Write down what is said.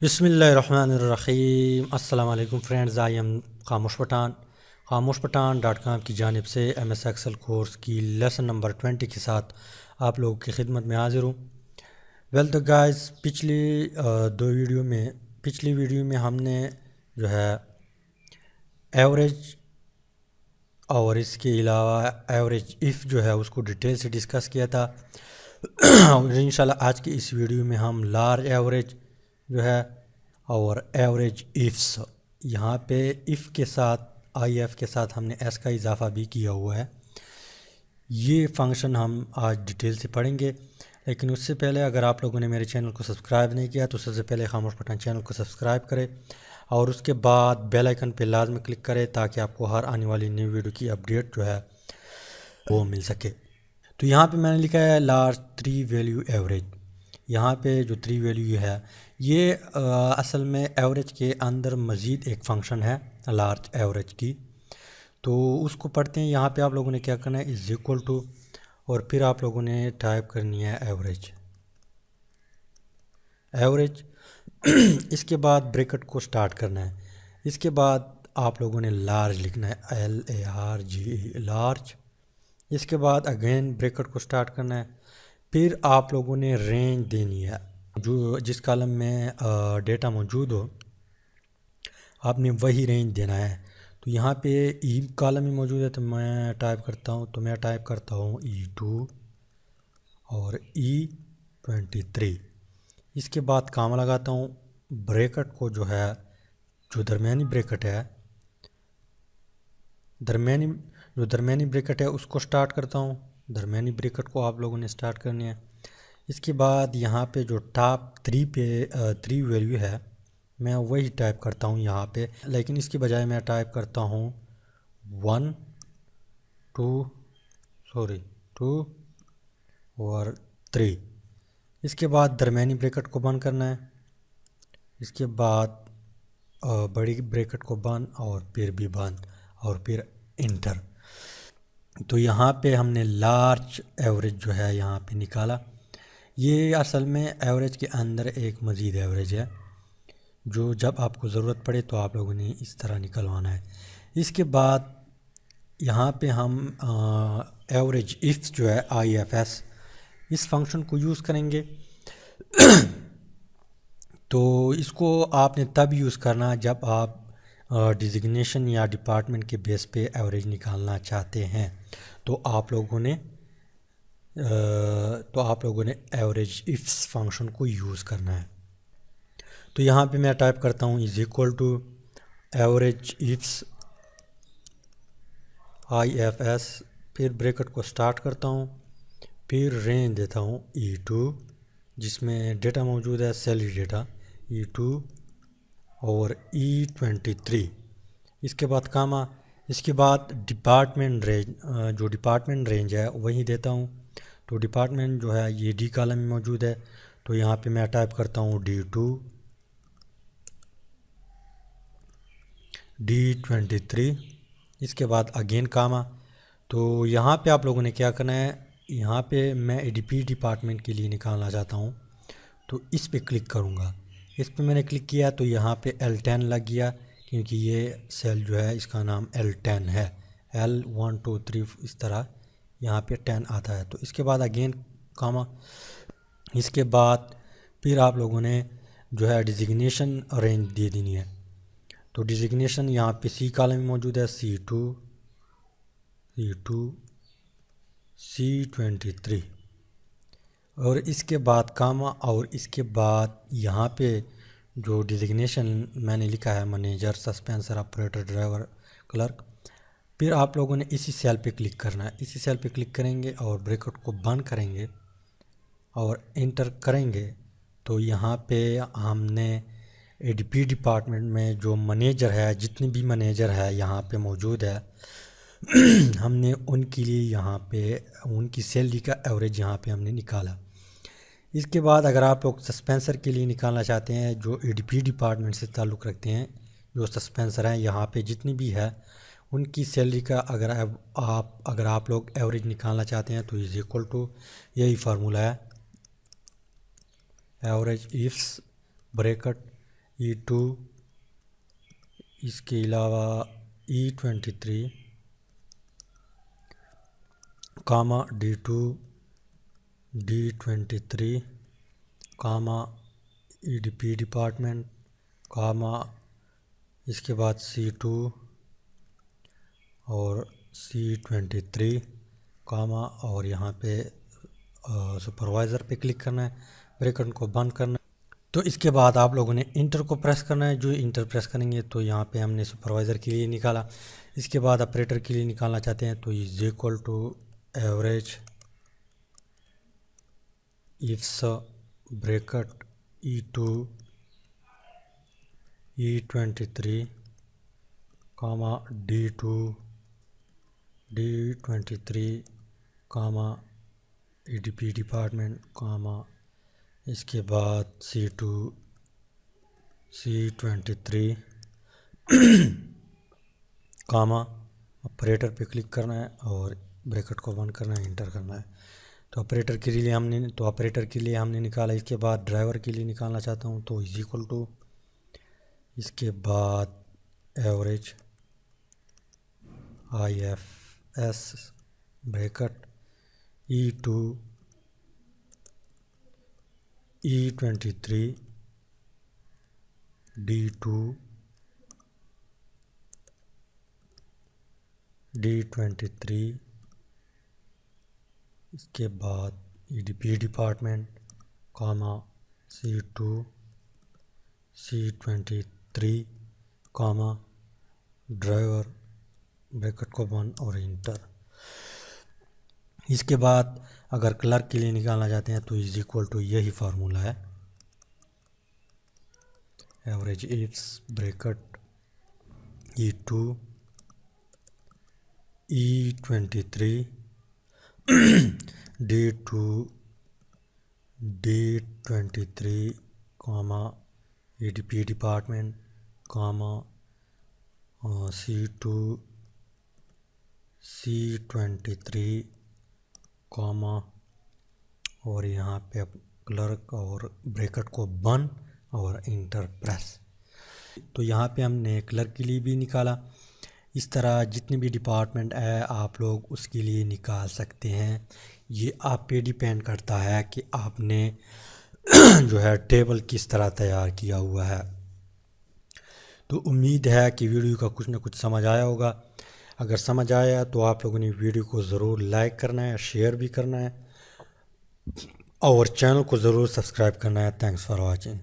बिस्मिल्लाहिर्रहमानिर्रहीम। अस्सलाम वालेकुम फ्रेंड्स, आई एम खामोश पठान की जानिब से MS एक्सेल कोर्स की लेसन नंबर 20 के साथ आप लोगों की खिदमत में हाजिर हूँ। वेल तो गाइस, पिछली वीडियो में हमने जो है एवरेज और इसके अलावा एवरेज इफ़ जो है उसको डिटेल से डिस्कस किया था। और इंशाल्लाह आज की इस वीडियो में हम लार्ज एवरेज जो है और एवरेज इफ्स, यहाँ पे इफ़ के साथ IF के साथ हमने एस का इजाफा भी किया हुआ है। ये फंक्शन हम आज डिटेल से पढ़ेंगे, लेकिन उससे पहले अगर आप लोगों ने मेरे चैनल को सब्सक्राइब नहीं किया तो सबसे पहले खामोश पठान चैनल को सब्सक्राइब करें और उसके बाद बेल आइकन पे लाजमी क्लिक करें ताकि आपको हर आने वाली न्यू वीडियो की अपडेट जो है वो मिल सके। तो यहाँ पे मैंने लिखा है लार्ज 3 वैल्यू एवरेज। यहाँ पे जो 3 वैल्यू है ये असल में एवरेज के अंदर मज़ीद एक फंक्शन है लार्ज एवरेज की, तो उसको पढ़ते हैं। यहाँ पे आप लोगों ने क्या करना है, इज़ इक्वल टू और फिर आप लोगों ने टाइप करनी है एवरेज। इसके बाद ब्रैकेट को स्टार्ट करना है। इसके बाद आप लोगों ने लार्ज लिखना है, LARGE लार्ज। इसके बाद अगेन ब्रैकेट को स्टार्ट करना है। फिर आप लोगों ने रेंज देनी है, जो जिस कॉलम में डेटा मौजूद हो आपने वही रेंज देना है। तो यहाँ पे ई कॉलम में मौजूद है तो मैं टाइप करता हूँ E2 और E23। इसके बाद काम लगाता हूँ, ब्रैकेट को जो है जो दरमियानी ब्रैकेट है उसको स्टार्ट करता हूँ। दरमियानी ब्रैकेट को आप लोगों ने स्टार्ट करनी है। इसके बाद यहाँ पे जो टॉप 3 वैल्यू है मैं वही टाइप करता हूँ यहाँ पे, लेकिन इसके बजाय मैं टाइप करता हूँ 2 और 3। इसके बाद दरमियानी ब्रैकेट को बंद करना है। इसके बाद बड़ी ब्रैकेट को बंद और फिर भी बंद और फिर इंटर। तो यहाँ पे हमने लार्ज एवरेज जो है यहाँ पे निकाला। ये असल में एवरेज के अंदर एक मज़ीद एवरेज है जो जब आपको ज़रूरत पड़े तो आप लोगों ने इस तरह निकलवाना है। इसके बाद यहाँ पे हम एवरेज इफ़ जो है IFS इस फंक्शन को यूज़ करेंगे। तो इसको आपने तब यूज़ करना जब आप डिजिग्नेशन या डिपार्टमेंट के बेस पे एवरेज निकालना चाहते हैं। तो आप लोगों ने एवरेज इफ्स फंक्शन को यूज़ करना है। तो यहाँ पे मैं टाइप करता हूँ is equal to average ifs IFS, फिर ब्रैकेट को स्टार्ट करता हूँ, फिर रेंज देता हूँ E2 जिसमें डेटा मौजूद है सैलरी डेटा E2 और E23। इसके बाद कामा, इसके बाद डिपार्टमेंट रेंज, जो डिपार्टमेंट रेंज है वही देता हूँ। तो डिपार्टमेंट जो है ये D कॉलम में मौजूद है, तो यहाँ पे मैं टाइप करता हूँ D2 D23। इसके बाद अगेन कामा। तो यहाँ पे आप लोगों ने क्या करना है, यहाँ पे मैं ADP डिपार्टमेंट के लिए निकालना चाहता हूँ तो इस पे क्लिक करूँगा। इस पे मैंने क्लिक किया तो यहाँ पे L10 लग गया क्योंकि ये सेल जो है इसका नाम L10 है। L1 2 3 इस तरह यहाँ पे 10 आता है। तो इसके बाद अगेन कामा। इसके बाद फिर आप लोगों ने जो है डिजिग्नेशन रेंज दे देनी है। तो डिजिग्नेशन यहाँ पे C कॉलम में मौजूद है C2 C23 और इसके बाद कामा। और इसके बाद यहाँ पे जो डिजिग्नेशन मैंने लिखा है मैनेजर, सस्पेंसर, ऑपरेटर, ड्राइवर, क्लर्क, फिर आप लोगों ने इसी सेल पे क्लिक करना है। इसी सेल पे क्लिक करेंगे और ब्रैकेट को बंद करेंगे और इंटर करेंगे। तो यहाँ पे हमने ADP डिपार्टमेंट में जो मैनेजर है, जितने भी मैनेजर है यहाँ पे मौजूद है हमने उनके लिए यहाँ पे उनकी सैलरी का एवरेज यहाँ पे हमने निकाला। इसके बाद अगर आप लोग सस्पेंसर के लिए निकालना चाहते हैं जो ADP डिपार्टमेंट से ताल्लुक़ रखते हैं, जो सस्पेंसर हैं यहाँ पे जितनी भी है उनकी सैलरी का अगर आप लोग एवरेज निकालना चाहते हैं तो इज़ इक्वल टू यही फार्मूला है, एवरेज इफ्स ब्रैकेट E2, इसके अलावा E23, comma D2, D23, comma EDP department, comma इसके बाद C2 और C23, कामा और यहाँ पे सुपरवाइज़र पे क्लिक करना है, ब्रैकेट को बंद करना है। तो इसके बाद आप लोगों ने इंटर को प्रेस करना है। जो इंटर प्रेस करेंगे तो यहाँ पे हमने सुपरवाइज़र के लिए निकाला। इसके बाद ऑपरेटर के लिए निकालना चाहते हैं तो is equal to average ifs bracket E2 E23 comma D2 D23 comma EDP department, comma इसके बाद C2 C23, कामा ऑपरेटर पे क्लिक करना है और ब्रैकेट को बंद करना है, इंटर करना है। तो ऑपरेटर के लिए हमने निकाला। इसके बाद ड्राइवर के लिए निकालना चाहता हूँ तो इज इक्वल टू, इसके बाद average IFS bracket E2 E23 D2 D23, इसके बाद EDP डिपार्टमेंट, कामा C2 C23, कामा ड्राइवर, ब्रैकेट को बंद और इंटर। इसके बाद अगर क्लर्क के लिए निकालना चाहते हैं तो इज इक्वल टू यही फार्मूला है, average ifs bracket E2 E23 D2 D23, comma EDP department, कामा C2 C23, कामा और यहाँ पे अब क्लर्क और ब्रैकेट को बंद और इंटर प्रेस। तो यहाँ पे हमने क्लर्क के लिए भी निकाला। इस तरह जितने भी डिपार्टमेंट है आप लोग उसके लिए निकाल सकते हैं। ये आप पे डिपेंड करता है कि आपने जो है टेबल किस तरह तैयार किया हुआ है। तो उम्मीद है कि वीडियो का कुछ ना कुछ समझ आया होगा। अगर समझ आया तो आप लोगों ने वीडियो को ज़रूर लाइक करना है, शेयर भी करना है और चैनल को ज़रूर सब्सक्राइब करना है। Thanks for watching.